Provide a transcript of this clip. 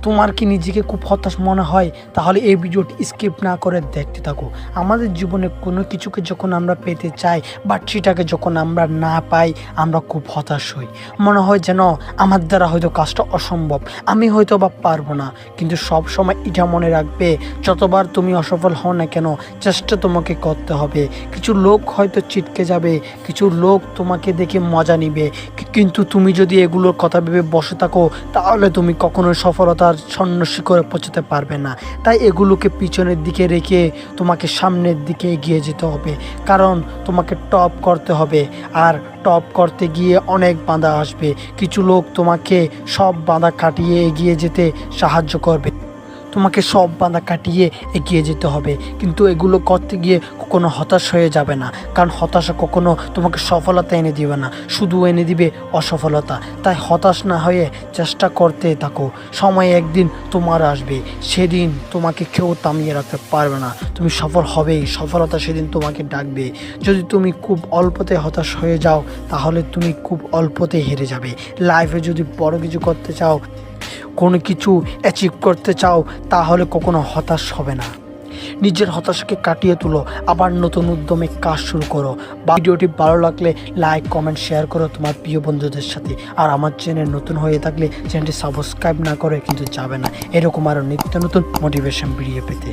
তোমার কি নিজেকে খুব হতাশ মনে হয়, তাহলে এই ভিডিওটি স্কিপ না করে দেখতে থাকো। আমাদের জীবনে কোনো কিছুকে যখন আমরা পেতে চাই বাট সেটাকে যখন আমরা না পাই আমরা খুব হতাশ হই। মনে হয় যেন আমার দ্বারা হয়তো কাজটা অসম্ভব, আমি হয়তো বা পারবো না। কিন্তু সব সময় এটা মনে রাখবে, যতবার তুমি অসফল হও না কেন, চেষ্টা তোমাকে করতে হবে। কিছু লোক হয়তো চিটকে যাবে, কিছু লোক তোমাকে দেখে মজা নিবে, কিন্তু তুমি যদি এগুলোর কথা ভেবে বসে থাকো তাহলে তুমি কখনোই সফলতার শিখরে পৌঁছাতে পারবে না। তাই এগুলোকে পিছনের দিকে রেখে তোমাকে সামনের দিকে এগিয়ে যেতে হবে, কারণ তোমাকে টপ করতে হবে। আর টপ করতে গিয়ে অনেক বাধা আসবে, কিছু লোক তোমাকে সব বাধা কাটিয়ে এগিয়ে যেতে সাহায্য করবে, তোমাকে সব বাধা কাটিয়ে এগিয়ে যেতে হবে। কিন্তু এগুলো করতে গিয়ে কখনো হতাশ হয়ে যাবে না, কারণ হতাশা কখনো তোমাকে সফলতা এনে দিবে না, শুধু এনে দিবে অসফলতা। তাই হতাশ না হয়ে চেষ্টা করতে থাকো। সময় একদিন তোমার আসবে, সেদিন তোমাকে কেউ থামিয়ে রাখতে পারবে না, তুমি সফল হবেই, সফলতা সেদিন তোমাকে ডাকবে। যদি তুমি খুব অল্পতে হতাশ হয়ে যাও তাহলে তুমি খুব অল্পতে হেরে যাবে। লাইফে যদি বড় কিছু করতে চাও, কোনো কিছু অ্যাচিভ করতে চাও, তাহলে কখনো হতাশ হবে না। নিজের হতাশাকে কাটিয়ে তুলো, আবার নতুন উদ্যমে কাজ শুরু করো। ভিডিওটি ভালো লাগলে লাইক কমেন্ট শেয়ার করো তোমার প্রিয় বন্ধুদের সাথে। আর আমার চ্যানেল নতুন হয়ে থাকলে চ্যানেলটি সাবস্ক্রাইব না করে কিন্তু যাবে না, এরকম আরও নিত্য নতুন মোটিভেশন ভিডিও পেতে।